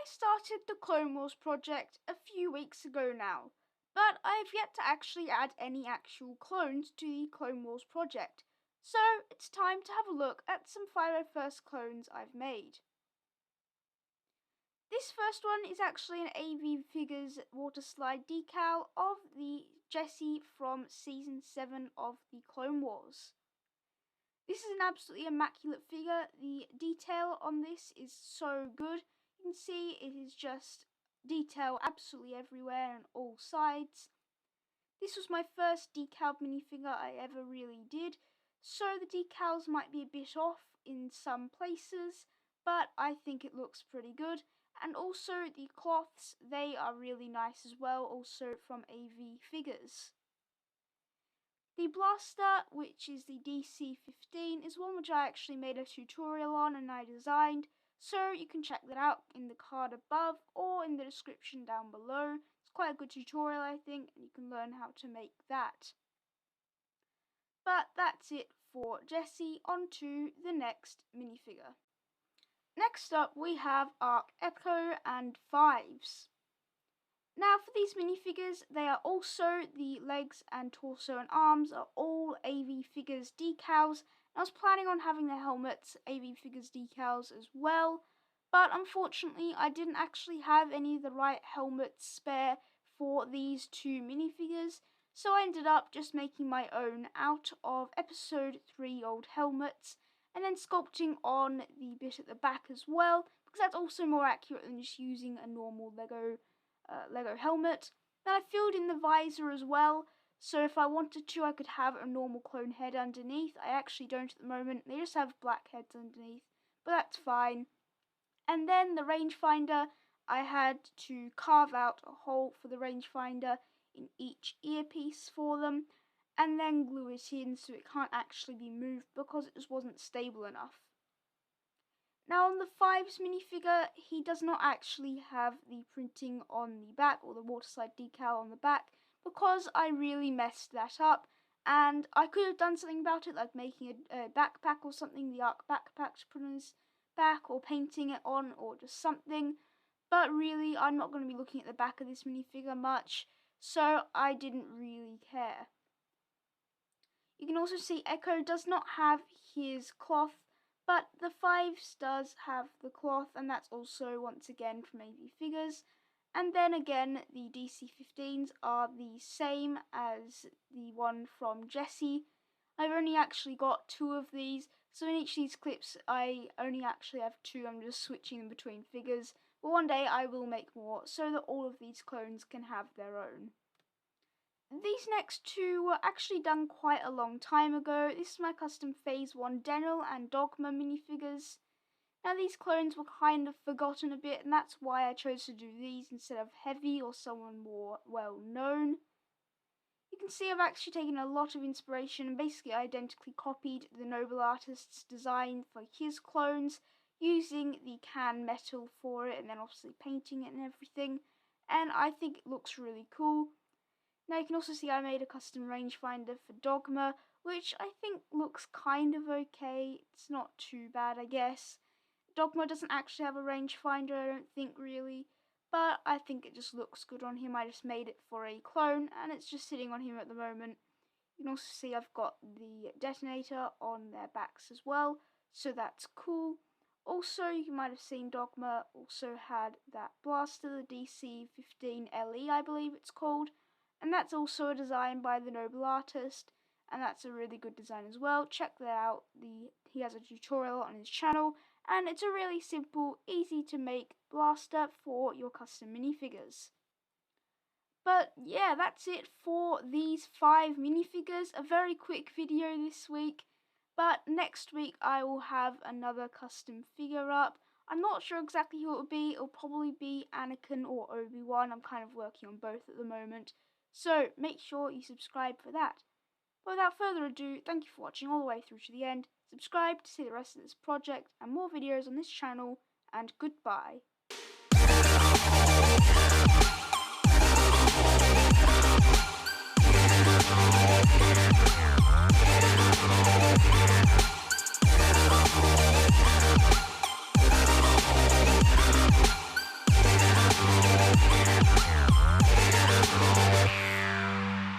I started the Clone Wars project a few weeks ago now, but I've yet to actually add any actual clones to the Clone Wars project, so it's time to have a look at some 501st clones I've made. This first one is actually an AV Figures water slide decal of the Jessie from Season 7 of the Clone Wars. This is an absolutely immaculate figure. The detail on this is so good. You can see it is just detail absolutely everywhere on all sides. This was my first decaled minifigure I ever really did, so the decals might be a bit off in some places, but I think it looks pretty good. And also the cloths, they are really nice as well, also from AV Figures. The blaster, which is the DC-15, is one which I actually made a tutorial on and I designed, so you can check that out in the card above or in the description down below. It's quite a good tutorial, I think, and you can learn how to make that. But that's it for Jessie. On to the next minifigure. Next up we have Arc Echo and Fives. Now for these minifigures, they are also the legs and torso and arms are all AV Figures decals. I was planning on having the helmets AV Figures decals as well, but unfortunately I didn't actually have any of the right helmets spare for these two minifigures, so I ended up just making my own out of episode 3 old helmets and then sculpting on the bit at the back as well, because that's also more accurate than just using a normal Lego helmet. Then I filled in the visor as well, so if I wanted to I could have a normal clone head underneath. I actually don't at the moment, they just have black heads underneath, but that's fine. And then the rangefinder, I had to carve out a hole for the rangefinder in each earpiece for them, and then glue it in so it can't actually be moved because it just wasn't stable enough. Now on the Fives minifigure, he does not actually have the printing on the back or the water slide decal on the back because I really messed that up, and I could have done something about it, like making a backpack or something, the Arc backpack to put on his back, or painting it on, or just something, but really I'm not going to be looking at the back of this minifigure much, so I didn't really care. You can also see Echo does not have his cloth, but the Fives does have the cloth, and that's also once again from AV Figures. And then again, the DC-15s are the same as the one from Jessie. I've only actually got 2 of these, so in each of these clips I only actually have 2, I'm just switching them between figures. But one day I will make more, so that all of these clones can have their own. These next 2 were actually done quite a long time ago. This is my custom Phase 1 Denel and Dogma minifigures. Now these clones were kind of forgotten a bit, and that's why I chose to do these instead of Heavy or someone more well known. You can see I've actually taken a lot of inspiration and basically identically copied the Noble Artist's design for his clones, using the can metal for it and then obviously painting it and everything, and I think it looks really cool. Now you can also see I made a custom rangefinder for Dogma, which I think looks kind of okay. It's not too bad, I guess. Dogma doesn't actually have a rangefinder, I don't think, really, but I think it just looks good on him. I just made it for a clone, and it's just sitting on him at the moment. You can also see I've got the detonator on their backs as well, so that's cool. Also, you might have seen Dogma also had that blaster, the DC-15 LE, I believe it's called. And that's also a design by the Noble Artist, and that's a really good design as well. Check that out. He has a tutorial on his channel, and it's a really simple, easy to make blaster for your custom minifigures. But yeah, that's it for these 5 minifigures. A very quick video this week, but next week I will have another custom figure up. I'm not sure exactly who it will be. It'll probably be Anakin or Obi-Wan. I'm kind of working on both at the moment, so make sure you subscribe for that. But without further ado, thank you for watching all the way through to the end. Subscribe to see the rest of this project and more videos on this channel, and goodbye.